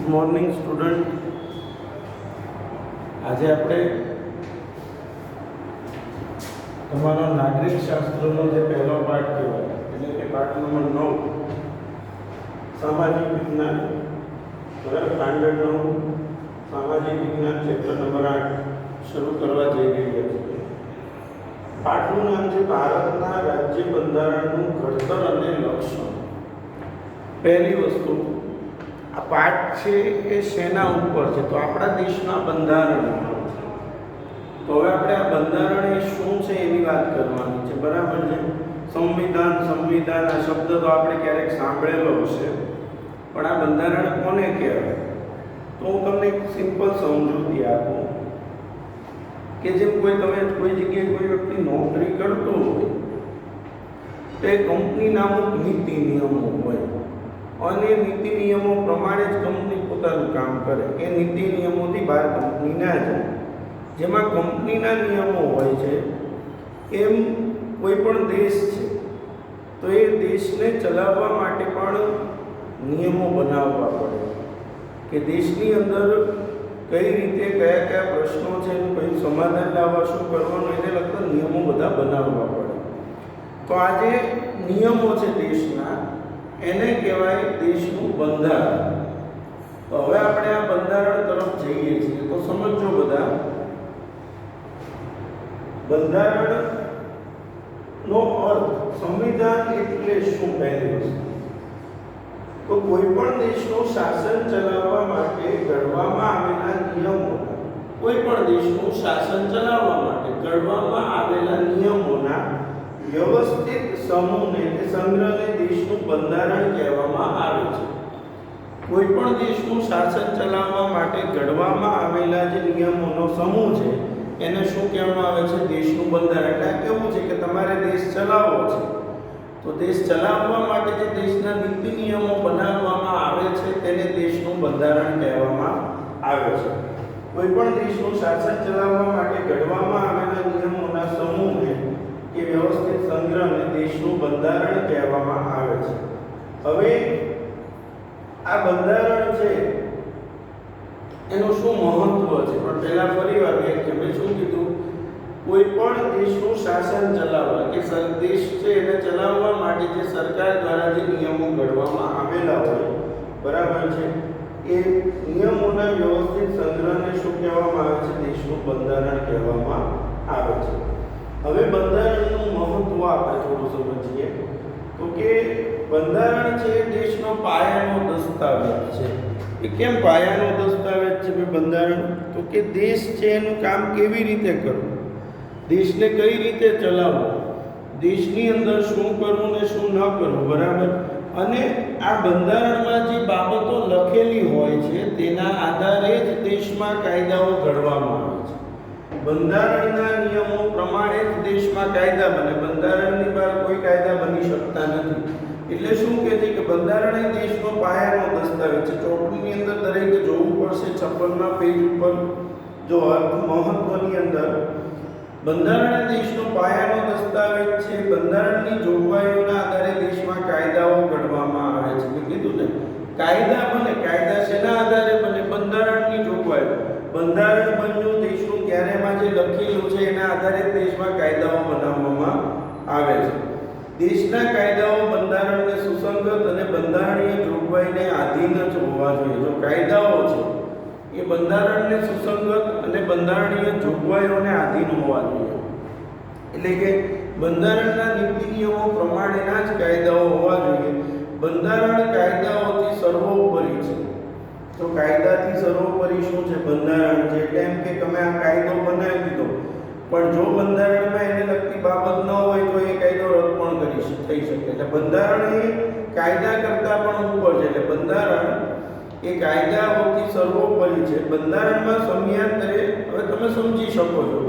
Good morning student. આજે આપણે તમારો નાગરિક શાસ્ત્રનો જે પહેલો પાઠ કહેવાય એટલે કે પાઠ નંબર 9 સામાજિક વિજ્ઞાન, બરાબર, સ્ટાન્ડર્ડ 9 સામાજિક વિજ્ઞાન ચેપ્ટર નંબર 8 શરૂ કરવા જઈ રહ્યા છીએ. પાઠનું નામ છે ભારતના રાજ્ય બંધારણનું ઘડતર અને લક્ષણ. પહેલી વસ્તુ, આ પાઠ છે એ શેના ઉપર છે? તો આપણા દેશના બંધારણ. તો હવે આપણે આ બંધારણ એ શું છે એની વાત કરવાની છે, બરાબર છે. સંવિધાન આ શબ્દ તો આપણે ક્યારેક સાંભળેલો હશે, પણ આ બંધારણ કોને કહેવાય? તો હું તમને એક સિમ્પલ સમજૂતી આપું કે જેમ તમે કોઈ જગ્યાએ કોઈ વ્યક્તિ નોકરી કરતો હોય તો એ કંપનીના અમુક નીતિ નિયમો હોય અને નીતિ નિયમો પ્રમાણે જ કંપની પોતાનું કામ કરે. એ નીતિ નિયમોથી બહાર કંપની ના જાય. જેમાં કંપનીના નિયમો હોય છે એમ કોઈ પણ દેશ છે તો એ દેશને ચલાવવા માટે પણ નિયમો બનાવવા પડે કે દેશની અંદર કઈ રીતે કયા પ્રશ્નો છે એનું કયું સમાધાન લાવવા, શું કરવાનું, એને લગતા નિયમો બધા બનાવવા પડે. તો આ જે નિયમો છે દેશના, એને કહેવાય દેશનું બંધારણ. તો હવે આપણે આ બંધારણ તરફ જઈએ છીએ. તો સમજો બધા, બંધારણનો અર્થ, સંવિધાન એટલે શું? પહેલી વસ્તુ તો કોઈ પણ દેશનું શાસન ચલાવવા માટે ઘડવામાં આવેલા નિયમો, કોઈ પણ દેશનું શાસન ચલાવવા માટે ઘડવામાં આવેલા નિયમોના વ્યવસ્થિત સમૂહને કે સંગ્રહને દેશનું બંધારણ કહેવામાં આવે છે. કોઈ પણ દેશનું શાસન ચલાવવા માટે ઘડવામાં આવેલા જે નિયમોનો સમૂહ છે એને શું કહેવામાં આવે છે? દેશનું બંધારણ. એટલે કેવું છે કે તમારે દેશ ચલાવવો છે તો દેશ ચલાવવા માટે જે દેશના નીતિ નિયમો બનાવવામાં આવે છે તેને દેશનું બંધારણ કહેવામાં આવે છે. કોઈ પણ દેશનું શાસન ચલાવવા માટે ઘડવામાં આવેલા નિયમોના સમૂહને કે વ્યવસ્થિત સંગ્રહને દેશનું બંધારણ કહેવામાં આવે છે. હવે આ બંધારણ છે એનું શું મહત્વ છે? પણ પહેલા ફરીવાર કે મેં શું કીધું, કોઈ પણ દેશનું શાસન ચલાવવા કે દેશ છે એને ચલાવવા માટે જે સરકાર દ્વારા જે નિયમો ઘડવામાં આવેલા હોય, બરાબર છે, એ નિયમોના વ્યવસ્થિત સંગ્રહને શું કહેવામાં આવે છે? દેશનું બંધારણ કહેવામાં આવે છે. હવે બંધારણનું મહત્વ આપણે થોડું સમજીએ તો કે બંધારણ છે દેશનો પાયાનો દસ્તાવેજ છે. એ કેમ પાયાનો દસ્તાવેજ છે બંધારણ? તો કે દેશ છે એનું કામ કેવી રીતે કરવું, દેશને કઈ રીતે ચલાવવો, દેશની અંદર શું કરવું ને શું ન કરવું, બરાબર. અને આ બંધારણમાં જે બાબતો લખેલી હોય છે તેના આધારે જ દેશમાં કાયદાઓ ઘડવામાં આવે છે. બંધારણના નિયમો પ્રમાણે જ દેશમાં કાયદા બને. બંધારણની બહાર કોઈ કાયદા બની શકતા નથી. એટલે શું કહે છે કે બંધારણ એ દેશનો પાયાનો દસ્તાવેજ છે. ચોપડીની અંદર દરેકે જોવું પડશે 56મા પેજ ઉપર જો મહત્વની અંદર બંધારણ દેશનો પાયાનો દસ્તાવેજ છે. બંધારણની જોગવાઈઓના આધારે દેશમાં કાયદાઓ ઘડવામાં આવે છે. મેં કીધું ને, કાયદા બને. કાયદા શેના આધારે બને? બંધારણની જોગવાઈઓ. બંધારણ બન્યું દેશનું ત્યારે એમાં જે લખેલું છે એના આધારે દેશમાં કાયદાઓ બનાવવામાં આવે છે. દેશના કાયદાઓ બંધારણને સુસંગત અને બંધારણીય જોગવાઈને આધીન જ હોવા જોઈએ. જો કાયદાઓ છે એ બંધારણને સુસંગત અને બંધારણીય જોગવાઈઓને આધીન હોવા જોઈએ. એટલે કે બંધારણના નીતિ નિયમો પ્રમાણેના જ કાયદાઓ હોવા જોઈએ. બંધારણ કાયદાઓથી સર્વોપરી છે. તો કાયદાથી સર્વોપરી શું છે? બંધારણ છે. એટલે એમ કે તમે આ કાયદો બનાવી દીધો, પણ જો બંધારણમાં એને લગતી બાબત ન હોય તો એ કાયદો રદ પણ થઈ શકે. એટલે બંધારણ એ કાયદા કરતાં પણ ઉપર છે. એટલે બંધારણ એ કાયદાઓથી સર્વોપરી છે. બંધારણમાં સમયાંતરે, હવે તમે સમજી શકો છો,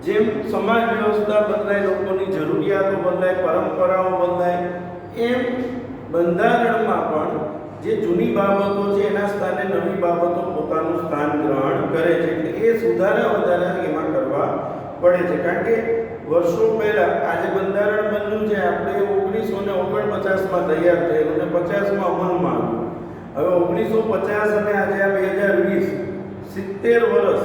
જેમ સમાજ વ્યવસ્થા બદલાય, લોકોની જરૂરિયાતો બદલાય, પરંપરાઓ બદલાય, એમ બંધારણમાં પણ જે જૂની બાબતો છે એના સ્થાને નવી બાબતો પોતાનું સ્થાન ગ્રહણ કરે છે. એટલે એ સુધારા વધારા એમાં કરવા પડે છે. કારણ કે વર્ષો પહેલા આજે બંધારણ બન્યું છે આપણે 1949માં તૈયાર થયેલું અને 50માં અમલમાં આવ્યું. હવે 1950 અને આજે આ 2020 70 વર્ષ,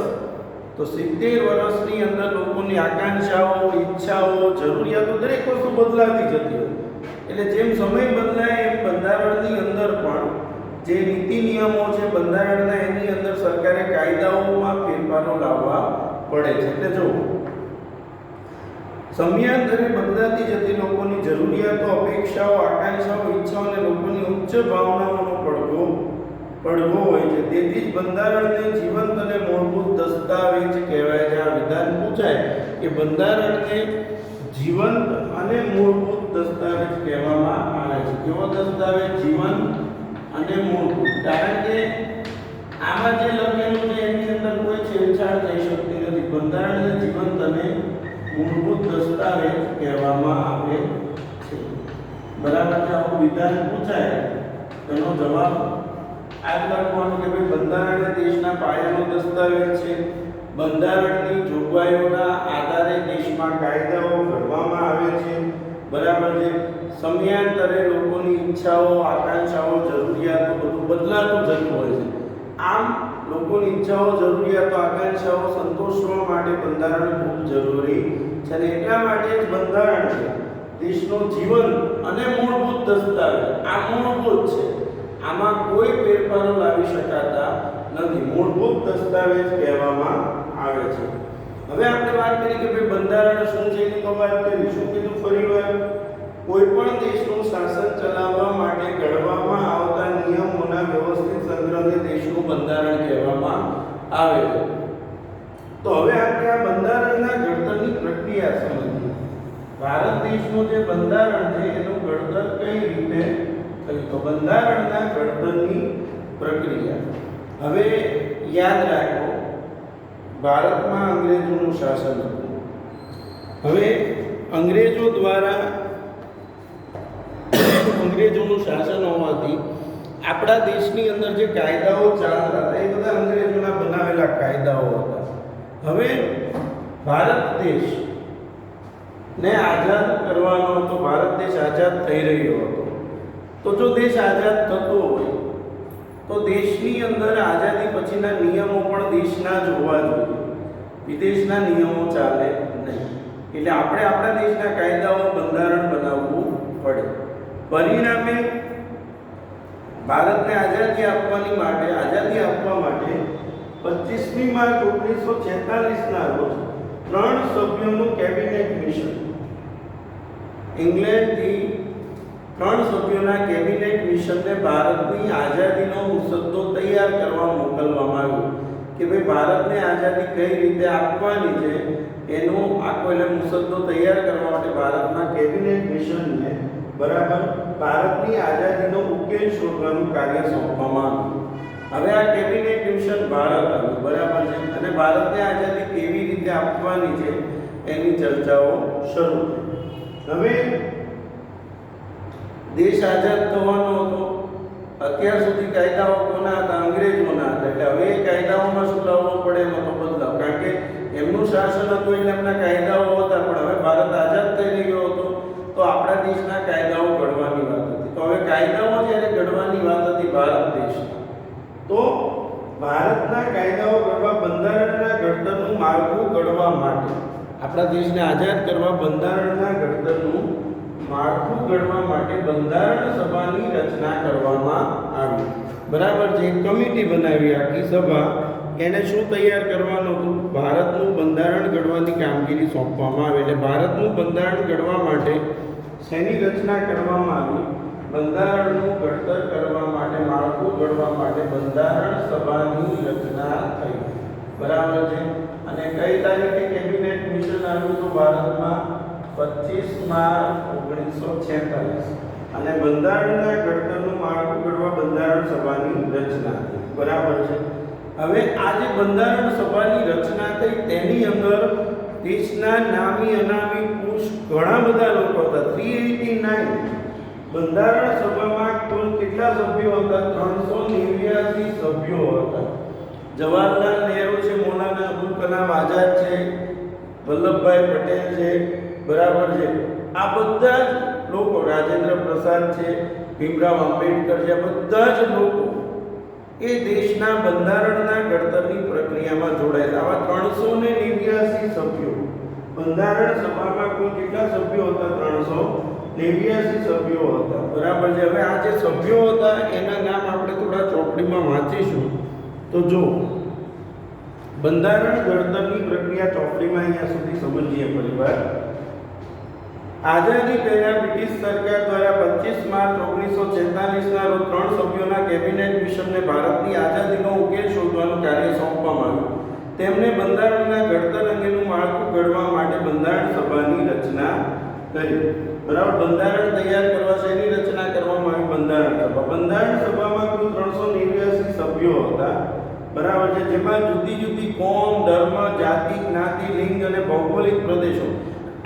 તો 70 વર્ષની અંદર લોકોની આકાંક્ષાઓ, ઈચ્છાઓ, જરૂરિયાતો દરેક વસ્તુ બદલાતી જતી હોય. એટલે જેમ સમય બદલાય એમ બંધારણની અંદર પણ જે નીતિ નિયમો છે બંધારણના, એની અંદર સરકારે કાયદાઓમાં ફેરફારો લાવવા પડે છે. એટલે જો સમયાંતરે બદલાતી જતી લોકોની જરૂરિયાતો, અપેક્ષાઓ, આકાંક્ષાઓ, ઈચ્છાઓ અને લોકોની ઉચ્ચ ભાવનાઓનો પડઘો હોય છે. તેથી જ બંધારણને જીવંત અને મૂળભૂત દસ્તાવેજ કહેવાય છે. આ વિધાન પૂછાય કે બંધારણને જીવંત અને મૂળભૂત દસ્તાવેજ કહેવામાં આવે છે. કેવો દસ્તાવેજ? જીવંત અને મૂળભૂત. કારણ કે આમાં જે લખેલું છે એની અંદર કોઈ છેડછાડ થઈ શકતી નથી. બંધારણને જીવંત અને મૂળભૂત દસ્તાવેજ કહેવામાં આવે છે. બરાબર છે. આવું વિધાન પૂછાય તેનો જવાબ આ લખવાનો કે ભાઈ બંધારણ દેશના પાયાનો દસ્તાવેજ છે. બંધારણની જોગવાઈઓના આધારે દેશમાં કાયદાઓ ઘડવામાં આવે છે. બરાબર છે. સમયાંતરે લોકોની ઈચ્છાઓ, આકાંક્ષાઓ, જરૂરિયાતો બધું બદલાતું જતું હોય છે. આમ લોકોની ઈચ્છાઓ, જરૂરિયાતો, આકાંક્ષાઓ સંતોષવા માટે બંધારણ ખૂબ જરૂરી છે. અને એટલા માટે જ બંધારણ છે દેશનો જીવન અને મૂળભૂત દસ્તાવેજ. આ મૂળભૂત છે, આમાં કોઈ ફેરફારો લાવી શકાતા નથી. મૂળભૂત દસ્તાવેજ કહેવામાં આવે છે. હવે આપણે વાત કરી કે ભાઈ બંધારણ શું છે એની તો વાત કરી. શું કીધું ફરી વાર? કોઈ પણ દેશનું શાસન ચલાવવા માટે ઘડવામાં આવતા નિયમોના વ્યવસ્થિત સંગ્રહને દેશનું બંધારણ કહેવામાં આવે છે. તો હવે આપણે આ બંધારણના ઘડતરની પ્રક્રિયા સમજીએ. ભારત દેશનું જે બંધારણ છે એનું ઘડતર કઈ રીતે થયું? તો બંધારણના ઘડતરની પ્રક્રિયા. હવે યાદ રાખો, ભારતમાં અંગ્રેજોનું શાસન હતું. હવે અંગ્રેજોનું શાસન હોવાથી આપણા દેશની અંદર જે કાયદાઓ ચાલતા હતા એ બધા અંગ્રેજોના બનાવેલા કાયદાઓ હતા. હવે ભારત દેશ ને આઝાદ કરવાનો હતો. ભારત દેશ આઝાદ થઈ રહ્યો હતો. તો જો દેશ આઝાદ થતો હોય તો દેશની અંદર આઝાદી પછીના નિયમો પણ દેશના જ હોવા જોઈએ. વિદેશના નિયમો ચાલે નહીં. એટલે આપણે આપણા દેશના કાયદાઓ, બંધારણ બનાવવું પડે. પરિણામે ભારતને આઝાદી આપવા માટે 25મી માર્ચ 1946ના રોજ 3 સભ્યોનું કેબિનેટ મિશન ઇંગ્લેન્ડથી 3 સભ્યોના કેબિનેટ મિશનને ભારતની આઝાદીનો મુસદ્દો તૈયાર કરવા મોકલવામાં આવ્યો કે ભાઈ ભારતને આઝાદી કઈ રીતે આપવાની છે એનો આખો મુસદ્દો તૈયાર કરવા માટે ભારતના કેબિનેટ મિશનને બરાબર ભારતની આઝાદીનો ઉકેલ શોધવાનું કાર્ય સોંપવામાં આવ્યું. હવે આ કેબિનેટ મિશન ભારત આવ્યું. બરાબર છે. અને ભારતને આઝાદી કેવી રીતે આપવાની છે એની ચર્ચાઓ શરૂ થઈ. હવે દેશ આઝાદ થવાનો હતો. અત્યાર સુધી કાયદાઓ કોના હતા? અંગ્રેજોના હતા. એટલે હવે એ કાયદાઓમાં શું લાવવો પડે? એમાં તો બદલાવ. કારણ કે એમનું શાસન હતું એટલે એમના કાયદાઓ હતા. પણ હવે ભારત આઝાદ થઈ રહ્યો હતો તો આપણા દેશના કાયદાઓ ઘડવાની વાત હતી. તો હવે કાયદાઓ જ્યારે ઘડવાની વાત હતી ભારત દેશના, તો ભારતના કાયદાઓ ઘડવા, બંધારણના ઘડતરનું માળખું ઘડવા માટે, આપણા દેશને આઝાદ કરવા બંધારણના ઘડતરનું માળખું ઘડવા માટે બંધારણ સભાની રચના કરવામાં આવી. બરાબર છે. એક કમિટી બનાવી, આખી સભા. એને શું તૈયાર કરવાનું હતું? ભારતનું બંધારણ ઘડવાની કામગીરી સોંપવામાં આવી. એટલે ભારતનું બંધારણ ઘડવા માટે શેની રચના કરવામાં આવી? બંધારણનું ઘડતર કરવા માટે, માળખું ઘડવા માટે બંધારણ સભાની રચના થઈ. બરાબર છે. અને કઈ તારીખે કેબિનેટ મિશન આવ્યું તો ભારતમાં 25 માર્ચ 1946. અને બંધારણના ઘડતરનું માળખું ઘડવા બંધારણ સભાની રચના થઈ. બરાબર છે. હવે આ જે બંધારણ સભાની રચના થઈ તેની અંદર દેશના નામી અનામી ઘણા બધા લોકો હતા. 389 બંધારણ સભામાં કુલ કેટલા સભ્યો હતા? 389 સભ્યો હતા. જવાહરલાલ નહેરુ છે, મૌલાના અબુલ કલામ આઝાદ છે, વલ્લભભાઈ પટેલ છે. બરાબર છે. આ બધા જ લોકો, રાજેન્દ્ર પ્રસાદ છે, ભીમરાવ આંબેડકર છે, બધા જ લોકો એ દેશના બંધારણના ઘડતરની પ્રક્રિયામાં જોડાયેલા. આવા 389 સભ્યો, બંધારણ સભામાં કુલ કેટલા સભ્યો હતા? 389 સભ્યો હતા. બરાબર છે. હવે આ જે સભ્યો હતા એના નામ આપણે થોડા ચોપડીમાં વાંચીશું. તો જો બંધારણ ઘડતરની પ્રક્રિયા ચોપડીમાં અહીંયા સુધી સમજીએ પરિવાર. આઝાદી પહેલા બ્રિટિશ સરકાર દ્વારા 25 માર્ચ 1946 ના રોજ 3 સભ્યોના કેબિનેટ મિશનને ભારતની આઝાદીનો ઉકેલ શોધવાનું કાર્ય સોંપવામાં આવ્યું. તેમને બંધારણના ઘડતર અંગેનું માળખું ઘડવા માટે બંધારણ સભાની રચના કરી. બરાબર. બંધારણ તૈયાર કરવા શેની રચના કરવામાં આવી? બંધારણ સભા. બંધારણ સભામાં કુલ 389 સભ્યો હતા. બરાબર છે. જેમાં જુદી જુદી કોમ, ધર્મ, જાતિ, જ્ઞાતિ, લિંગ અને ભૌગોલિક પ્રદેશો,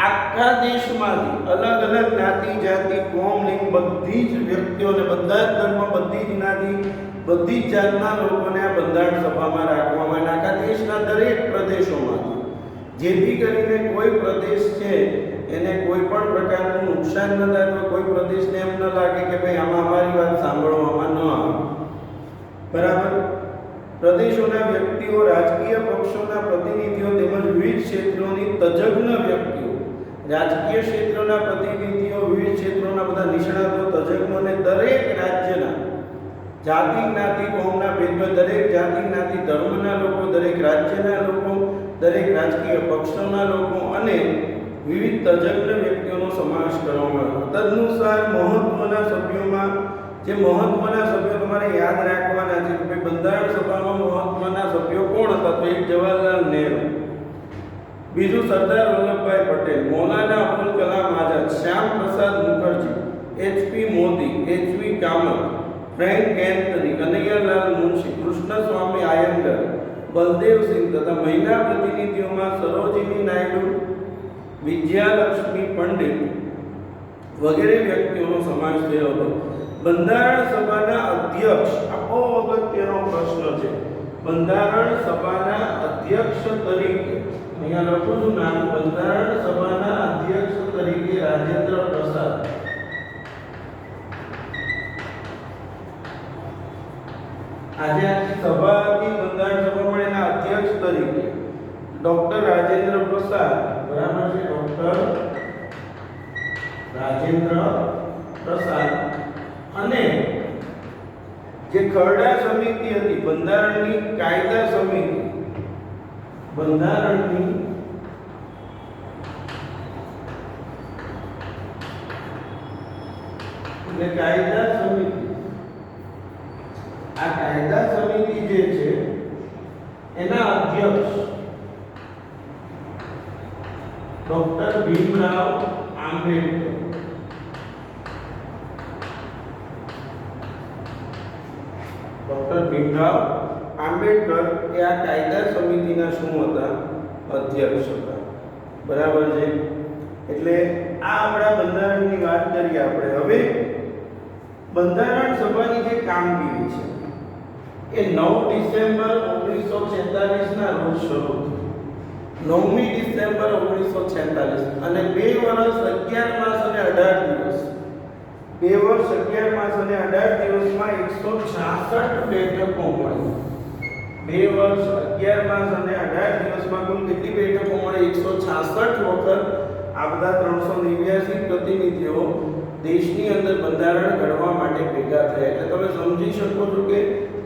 આખા દેશમાંથી અલગ અલગ જ્ઞાતિ, જાતિ, કોમ, લિંગ, બધી જ વ્યક્તિઓને, બધા જ ધર્મ, બધી જ જ્ઞાતિ, બધી જ જાતના લોકોને આ બંધારણ સભામાં રાખવામાં આવે. આખા દેશના દરેક પ્રદેશોમાંથી, જેથી કરીને કોઈ પ્રદેશ છે એને કોઈ પણ પ્રકારનું નુકસાન ન થાય, તો કોઈ પ્રદેશને એમ ન લાગે કે ભાઈ આમાં અમારી વાત સાંભળવામાં ન આવે. બરાબર. પ્રદેશોના વ્યક્તિઓ, રાજકીય પક્ષોના પ્રતિનિધિઓ તેમજ વિવિધ ક્ષેત્રોની તજજ્ઞ વ્યક્તિઓ, રાજકીય ક્ષેત્રોના પ્રતિનિધિઓ, વિવિધ ક્ષેત્રોના બધા નિષ્ણાતો, તજજ્ઞોને દરેક રાજ્યના જાતિ, જ્ઞાતિ, કોમના ભેદભાવ, દરેક જાતિ, જ્ઞાતિ, ધર્મના લોકો, દરેક રાજ્યના લોકો, દરેક રાજકીય પક્ષોના લોકો અને વિવિધ તજજ્ઞ વ્યક્તિઓનો સમાવેશ કરવામાં આવ્યો. તદનુસાર મહત્વના સભ્યોમાં, જે મહત્વના સભ્યો તમારે યાદ રાખવાના છે કે બંધારણ સભામાં મહત્વના સભ્યો કોણ હતા? તો એક જવાહરલાલ નહેરુ, બીજું Sardar Vallabhbhai Patel, Maulana Abul Kalam Azad, Shyam Prasad Mukherjee, HP Modi, HV Kamath, Frank Anthony, Kanaiyalal Munshi, Krishnaswami Ayyangar, Baldev Singh તથા મહિલા પ્રતિનિધિઓમાં સરોજિની નાયડુ, વિજયાલક્ષ્મી પંડિત વગેરે વ્યક્તિઓનો સમાવેશ થયો હતો. બંધારણ સભાના અધ્યક્ષ, આ બહુ અગત્યનો પ્રશ્ન છે. બંધારણ સભાના અધ્યક્ષ તરીકે અહીંયા લખું છું નામ, બંધારણ સભાના અધ્યક્ષ તરીકે રાજેન્દ્ર પ્રસાદ. આજે આખી સભા હતી બંધારણ સભામાં, એના અધ્યક્ષ તરીકે ડોક્ટર રાજેન્દ્ર પ્રસાદ. બરાબર છે. ડોક્ટર રાજેન્દ્ર પ્રસાદ. અને જે ખરડા સમિતિ હતી, બંધારણની કાયદા સમિતિ, બંધારણની એટલે કાયદા સમિતિ, આ કાયદા સમિતિ જે છે એના અધ્યક્ષ ડોક્ટર ભીમરાવ આંબેડકર. ડોક્ટર ભીમરાવ આંબેડકર એ આ કાયદા સમિતિના શું હતા? અધ્યક્ષ હતા. બરાબર છે. એટલે આ આપણા બંધારણની વાત કરીએ આપણે. હવે બંધારણ સભાની જે કામગીરી છે એ 9 ડિસેમ્બર 1946 ના રોજ શરૂ થઈ. 9મી ડિસેમ્બર 1946 અને 2 વર્ષ 11 માસ અને 18 દિવસ, 2 વર્ષ 11 માસ અને 18 દિવસમાં 166 બેઠકો મળી. 2 વર્ષ 11 માસ અને 18 દિવસમાં કુલ કેટલી બેઠકો મળી? 166 વખત આ બધા 389 પ્રતિનિધિઓ દેશની અંદર બંધારણ ઘડવા માટે ભેગા થયા. એટલે તમે સમજી શકો છો કે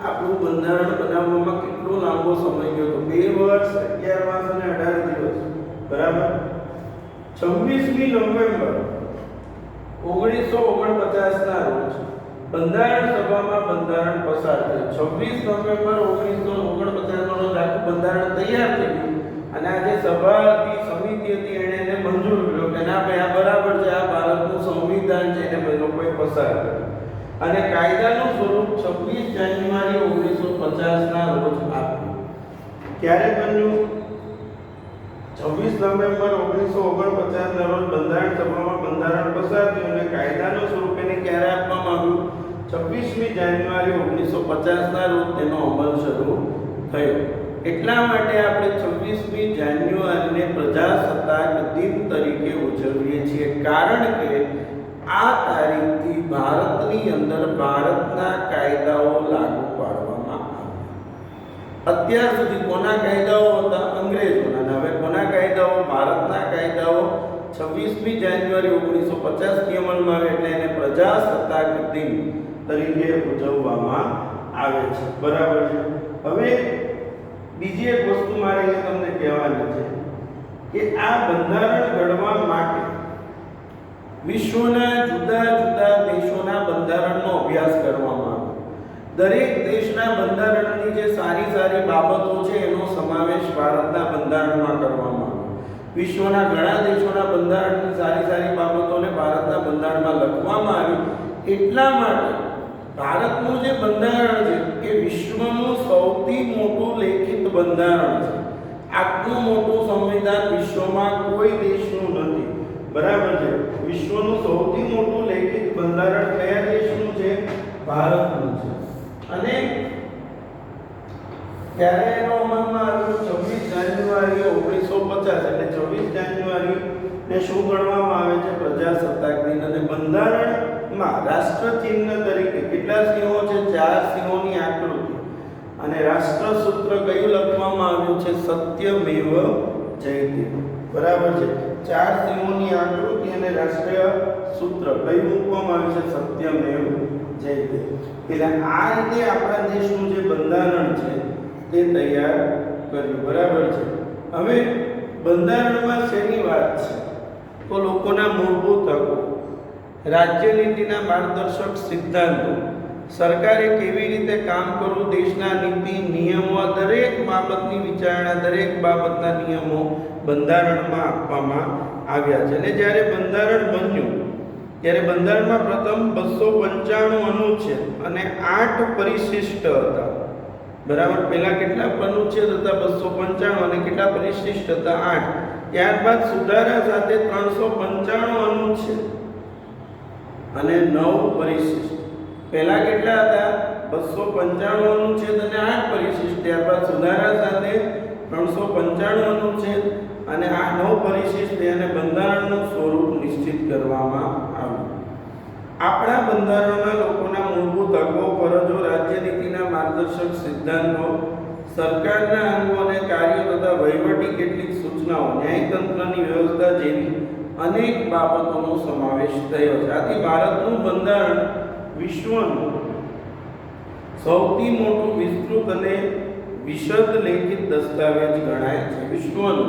આપણું બંધારણ બનાવવામાં કેટલો લાંબો સમય ગયો હતો. 2 વર્ષ 11 માસ અને 18 દિવસ. બરાબર. 26મી નવેમ્બર 1949 ના રોજ બંધારણ સભામાં બંધારણ પસાર થયું. 26 નવેમ્બર 1949 ના રોજ આખું બંધારણ તૈયાર થઈ ગયું અને આ જે સભા હતી, સમિતિ હતી, એને મંજૂર કર્યો કે ના ભાઈ આ બરાબર છે, આ ભારતનું સંવિધાન છે, એને લોકોએ પસાર કર્યું. અને કાયદાનું સ્વરૂપ 26 જાન્યુઆરી 1950 ના રોજ આપ્યું. ક્યારે બન્યું? 26 નવેમ્બર 1949 ના રોજ બંધારણ સભામાં બંધારણ પસાર થયું અને કાયદાનું સ્વરૂપ એને ક્યારે આપવામાં આવ્યું? 26મી જાન્યુઆરી 1950 ના રોજ તેનો અમલ શરૂ થયો. એટલા માટે આપણે 26મી જાન્યુઆરીને પ્રજાસત્તાક દિન તરીકે ઉજવીએ છીએ, કારણ કે આ તારીખથી ભારતની અંદર ભારતના કાયદાઓ લાગુ પાડવામાં અત્યાર સુધી કોના કાયદાઓ હતા? અંગ્રેજોના. અને હવે કોના કાયદાઓ? ભારતના કાયદાઓ 26મી જાન્યુઆરી 1950 ની અમલમાં આવે એટલે એને પ્રજાસત્તાક દિન તરીકે ઉજવવામાં આવે છે. બરાબર છે. હવે બીજી એક વસ્તુ મારે તમને કહેવાની છે કે આ બંધારણ ઘડવા માટે વિશ્વના જુદા જુદા દેશોના બંધારણનો અભ્યાસ કરવામાં આવ્યો. દરેક દેશના બંધારણની જે સારી સારી બાબતો છે એનો સમાવેશ ભારતના બંધારણમાં કરવામાં આવ્યો. વિશ્વના ઘણા દેશોના બંધારણની સારી સારી બાબતોને ભારતના બંધારણમાં લખવામાં આવી. એટલા માટે ભારતનું જે બંધારણ છે એ વિશ્વનું સૌથી મોટું લેખિત બંધારણ છે. આટલું મોટું સંવિધાન વિશ્વમાં કોઈ દેશનું નથી. બરાબર છે. વિશ્વનું સૌથી મોટું લેખિત બંધારણ કયા દેશનું છે? ભારતનું છે. અને ત્યારે એનો અમલમાં આવ્યો 26 જાન્યુઆરી 1950 એટલે 26 જાન્યુઆરી ને શું ગણવામાં આવે છે? પ્રજાસત્તાક દિન. અને બંધારણમાં રાષ્ટ્ર ચિહ્ન તરીકે કેટલા સિંહો છે? 4 સિંહોની આકૃતિ. અને રાષ્ટ્ર સૂત્ર કયું લખવામાં આવ્યું છે? સત્યમેવ જયતે. બરાબર છે. 4 સિંહોની આકૃતિ અને રાષ્ટ્રીય સૂત્ર કયું મૂકવામાં આવ્યું છે? સત્યમેવ જયતે. એટલે આ રીતે આપણા દેશનું જે બંધારણ છે તે તૈયાર કર્યું. બરાબર છે. હવે બંધારણમાં શેની વાત છે? તો લોકોના મૂળભૂત હકો, રાજ્યનીતિના માર્ગદર્શક સિદ્ધાંતો, સરકારે કેવી રીતે કામ કરવું, દેશના નીતિ નિયમો, દરેક બાબતની વિચારણા, દરેક બાબતના નિયમો બંધારણમાં આપવામાં આવ્યા છે. અને જ્યારે બંધારણ બન્યું ત્યારે બંધારણમાં પ્રથમ 295 અનુચ્છેદ અને 8 પરિશિષ્ટ હતા. બરાબર. પહેલા કેટલા અનુચ્છેદ હતા? 295 અને કેટલા પરિશિષ્ટ હતા? 8. ત્યારબાદ સુધારા સાથે 395 અનુચ્છેદ અને 9 પરિશિષ્ટ. પહેલા કેટલા હતા? 295 અનુચ્છેદ અને 8 પરિશિષ્ટ. ત્યારબાદ સુધારા સાથે 395 અનુચ્છેદ અને આ 9 પરિશિષ્ટ અને બંધારણનું સ્વરૂપ નિશ્ચિત કરવામાં આવ્યું. આપણા બંધારણમાં લોકોના મૂળભૂત હકો, ફરજો, રાજ્યનીતિના માર્ગદર્શક સિદ્ધાંતો, સરકારના અંગો અને કાર્યો તથા વહીવટી કેટલીક સૂચનાઓ, ન્યાયતંત્રની વ્યવસ્થા જેવી અનેક બાબતોનો સમાવેશ થયો છે. આથી ભારતનું બંધારણ વિશ્વનું સૌથી મોટું વિસ્તૃત અને વિશદ લેખિત દસ્તાવેજ ગણાય છે. વિશ્વનું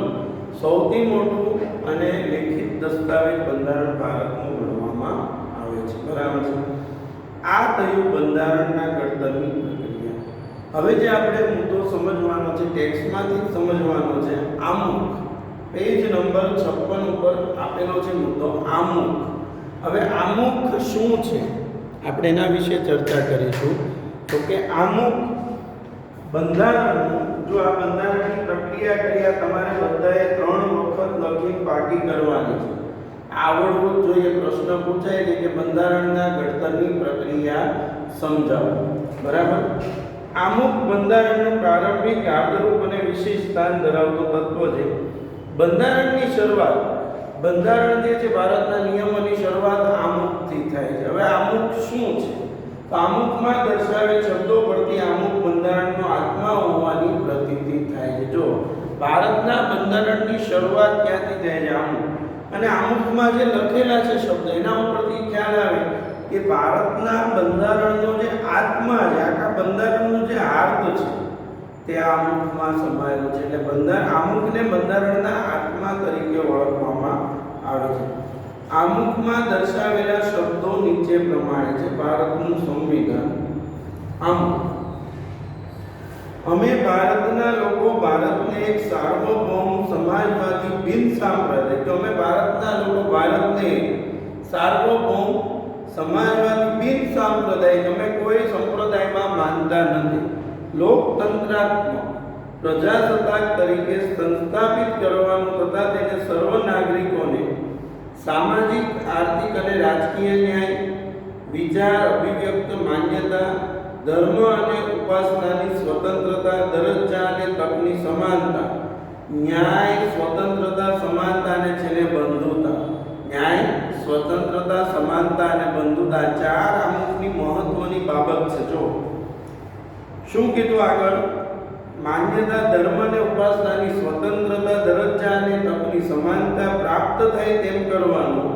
સૌથી મોટું અને લેખિત દસ્તાવેજ બંધારણ ભારતનું ગણવામાં આવે છે. બરાબર છે. આ થયું બંધારણના ઘડતરની પ્રક્રિયા. હવે જે આપણે મુદ્દો સમજવાનો છે, ટેક્સ્ટમાંથી સમજવાનો છે, આમુખ. પેજ નંબર 56 ઉપર આપેલો છે મુદ્દો આમુખ. હવે આમુખ શું છે આપણે એના વિશે ચર્ચા કરીશું. તો કે આમુખ બંધારણનું, જો આ બંધારણની પ્રક્રિયા કર્યા તમારે બધાએ 3 વખત લખી પાકી કરવાની છે. આવડવું જ જોઈએ. પ્રશ્ન પૂછાય છે કે બંધારણના ઘડતરની પ્રક્રિયા સમજાવો. બરાબર. આમુખ બંધારણનું પ્રારંભિક આદરૂપ અને વિશેષ સ્થાન ધરાવતો તત્વ છે. બંધારણની શરૂઆત, બંધારણ જે છે ભારતના નિયમોની શરૂઆત આમુખથી થાય છે. હવે આમુખ શું છે? તો આમુખમાં દર્શાવેલ શબ્દો પરથી આમુખ બંધારણનો આત્મા હોવાની પ્રતીતિ થાય છે. જો ભારતના બંધારણની શરૂઆત ક્યાંથી થાય છે? આમુખ. અને આમુખમાં જે લખેલા છે શબ્દ એના ઉપરથી ખ્યાલ આવે કે ભારતના બંધારણનો જે આત્મા છે, આખા બંધારણનો જે હાર્દ છે તે આમુખમાં સમાયેલો છે. એટલે આમુખને બંધારણના આત્મા તરીકે ઓળખવામાં આવે છે. આમુખમાં દર્શાવેલા શબ્દો નીચે પ્રમાણે છે. ભારતનું સંવિધાન. આમુખ. અમે ભારતના લોકો ભારતને એક સાર્વભૌમ સમાજવાદી બિન સાંપ્રદાયિક, અમે ભારતના લોકો ભારતને સાર્વભૌમ સમાજવાદી બિન સાંપ્રદાયિક, અમે કોઈ સંપ્રદાયમાં માનતા નથી, લોકતંત્રાત્મક પ્રજાસત્તાક તરીકે સંસ્થાપિત કરવાનું તથા તેને સર્વ નાગરિકોને સામાજિક, આર્થિક અને રાજકીય ન્યાય, વિચાર, અભિવ્યક્ત માન્યતા, ધર્મ અને ઉપાસનાની સ્વતંત્રતા, દરજ્જા અને તકની સમાનતા, ન્યાય, સ્વતંત્રતા, સમાનતા અને છેલ્લે બંધુતા. ન્યાય, સ્વતંત્રતા, સમાનતા અને બંધુતા 4 આમુખની મહત્વની બાબત છે. જો શું કીધું આગળ? માન્યતા, ધર્મ અને ઉપાસનાની સ્વતંત્રતા, દરજ્જા અને તકની સમાનતા પ્રાપ્ત થાય તેમ કરવાનું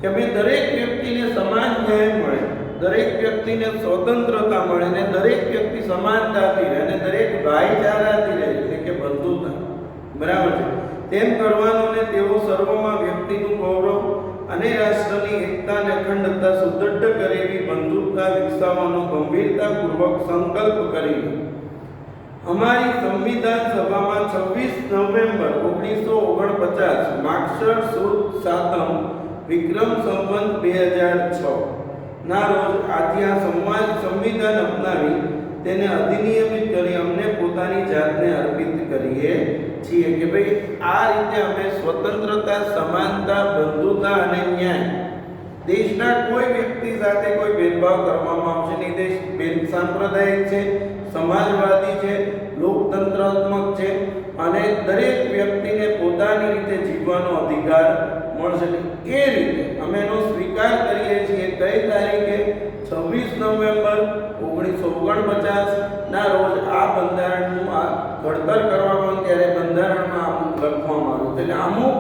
કે ભાઈ દરેક વ્યક્તિને સમાન ન્યાય મળે, દરેક વ્યક્તિને સ્વતંત્રતા મળે અને દરેક વ્યક્તિ સમાનતાથી રહે અને દરેક ભાઈચારાથી રહે, એટલે કે બંધુતા, બરાબર છે, તેમ કરવાનું અને તેઓ સર્વમાં વ્યક્તિનું ગૌરવ અને રાષ્ટ્રની એકતા અને અખંડતા સુદૃઢ કરે એવી બંધુતા વિકસાવવાનો ગંભીરતાપૂર્વક સંકલ્પ કરીને અમારી સંવિધાન સભામાં 26 નવેમ્બર 1949 માગશર સુદ સાતમ વિક્રમ સંવત 2006 ના રોજ આથી આ સંવિધાન અપનાવી તેને અધિનિયમિત કરી અમને પોતાની જાતને અર્પિત કરીએ છીએ કે ભાઈ આ રીતે અમે સ્વતંત્રતા, સમાનતા, બંધુતા અને ન્યાય, દેશના કોઈ વ્યક્તિ સાથે કોઈ ભેદભાવ કરવામાં આવશે નહીં. દેશ સાંપ્રદાયિક છે, સમાજવાદી છે, લોકતંત્રાત્મક છે અને દરેક વ્યક્તિને પોતાની રીતે જીવવાનો અધિકાર મળશે. એ રીતે અમે એનો સ્વીકાર કરીએ છીએ. કઈ તારીખે? 26 નવેમ્બર 1949 ના રોજ આ બંધારણનું આ ઘડતર કરવામાં ત્યારે બંધારણમાં અમુક લખવામાં આવ્યું. એટલે અમુક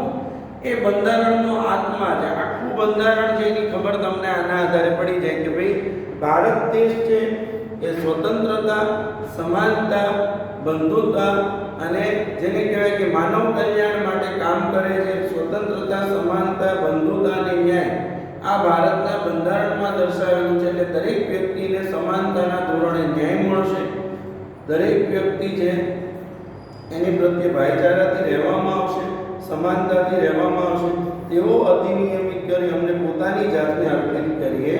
એ બંધારણનો આત્મા છે. આખું બંધારણ છે એની ખબર તમને આના આધારે પડી જાય કે ભાઈ ભારત દેશ છે એ સ્વતંત્રતા, સમાનતા, બંધુતા અને જેને કહેવાય કે માનવ કલ્યાણ માટે કામ કરે છે. સ્વતંત્રતા, સમાનતા, બંધુતા અને ન્યાય આ ભારતના બંધારણમાં દર્શાવેલું છે. એટલે દરેક વ્યક્તિને સમાનતાના ધોરણે ન્યાય મળશે, દરેક વ્યક્તિ છે એની પ્રત્યે ભાઈચારાથી રહેવામાં આવશે, સમાનતાથી રહેવામાં આવશે. તેઓ અધિનિયમિત કરી અમને પોતાની જાતને અર્પિત કરીએ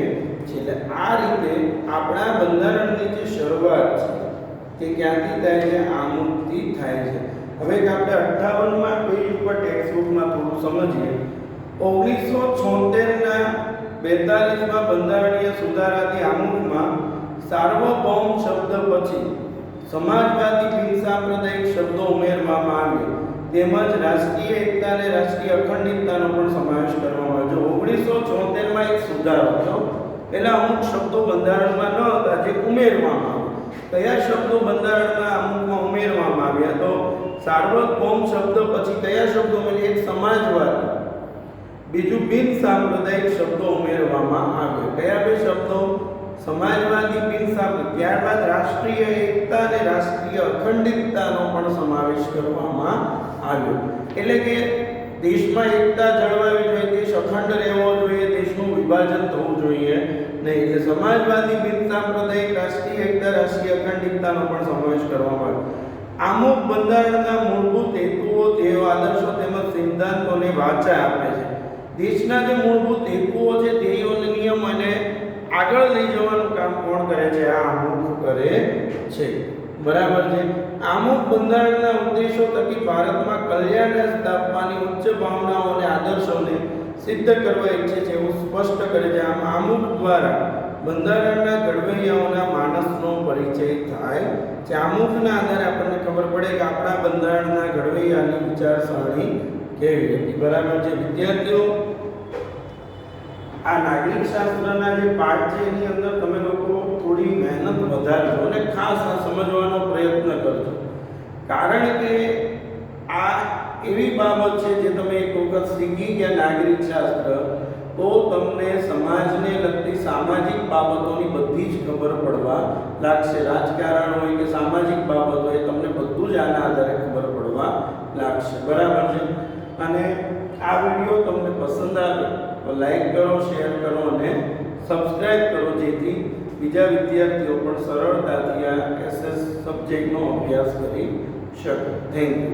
છીએ. એટલે આ રીતે આપણા બંધારણની જે શરૂઆત છે તે ક્યાંથી થાય છે? આમુખથી થાય છે. હવે આપણે 58માં પેજ ઉપર ટેક્સ્ટ બુકમાં થોડું સમજીએ. 1976 ના 42માં બંધારણીય સુધારાથી આમુખમાં સાર્વભૌમ શબ્દ પછી સમાજવાદી બિનસાંપ્રદાયિક શબ્દો ઉમેરવામાં આવ્યા, તેમજ રાષ્ટ્રીય એકતા અને રાષ્ટ્રીય અખંડિતતાનો પણ સમાવેશ કરવામાં આવ્યો. 1976માં એક સુધારો થયો. પહેલા અમુક શબ્દો બંધારણમાં ન હતા જે ઉમેરવામાં આવ્યા. કયા શબ્દો બંધારણના અમુકમાં ઉમેરવામાં આવ્યા? તો સાર્વભૌમ શબ્દ પછી કયા શબ્દો ઉમેર્યા? એક સમાજવાદી, બીજું બિનસાંપ્રદાયિક શબ્દો ઉમેરવામાં આવ્યા. કયા બે શબ્દો? સમાજવાદી, બિનસાંપ્રદાયિક. ત્યારબાદ રાષ્ટ્રીય એકતા અને રાષ્ટ્રીય અખંડિતતાનો પણ સમાવેશ કરવામાં આવ્યો. એટલે કે દેશમાં એકતા જળવાવી જોઈએ, દેશ અખંડ રહેવો જોઈએ, દેશનું વિભાજન થવું જોઈએ નહીં. એટલે સમાજવાદી, બિનસાંપ્રદાયિક, રાષ્ટ્રીય એકતા, રાષ્ટ્રીય અખંડિતતાનો પણ સમાવેશ કરવામાં આવ્યો. આમુખ બંધારણના મૂળભૂત હેતુઓ, ધ્યેયો, આદર્શો તેમજ સિદ્ધાંતોને વાચા આપે છે. દેશના જે મૂળભૂત હેતુઓ છે, ધ્યેયો, નિયમ અને આગળ લઈ જવાનું કામ કોણ કરે છે? આ આમુખ કરે છે. બરાબર છે. આમુખ બંધારણના ઉદ્દેશો થકી ભારતમાં કલ્યાણ સ્થાપવાની ઉચ્ચ ભાવનાઓ અને આદર્શોને સિદ્ધ કરવા ઈચ્છે છે એવું સ્પષ્ટ કરે છે. આમ આમુખ દ્વારા બંધારણના ઘડવૈયાઓના માનસનો પરિચય થાય છે. આમુખના આધારે આપણને ખબર પડે કે આપણા બંધારણના ઘડવૈયાની વિચારસરણી કેવી હતી. બરાબર છે. વિદ્યાર્થીઓ, આ નાગરિક શાસ્ત્રના જે પાઠ છે એની અંદર તમે લોકો થોડી મહેનત વધારજો અને ખાસ આ સમજવાનો પ્રયત્ન કરજો. કારણ કે આ એવી બાબત છે જે તમે એક વખત શીખી ગયા નાગરિક શાસ્ત્ર તો તમને સમાજને લગતી સામાજિક બાબતોની બધી જ ખબર પડવા લાગશે. રાજકારણ હોય કે સામાજિક બાબત હોય તમને બધું જ આના આધારે ખબર પડવા લાગશે. બરાબર છે. અને આ વિડીયો તમને પસંદ આવે તો લાઈક કરો, શેર કરો અને સબસ્ક્રાઇબ કરો, જેથી બીજા વિદ્યાર્થીઓ પણ સરળતાથી આ SS સબ્જેક્ટનો અભ્યાસ કરી શકે. Thank you.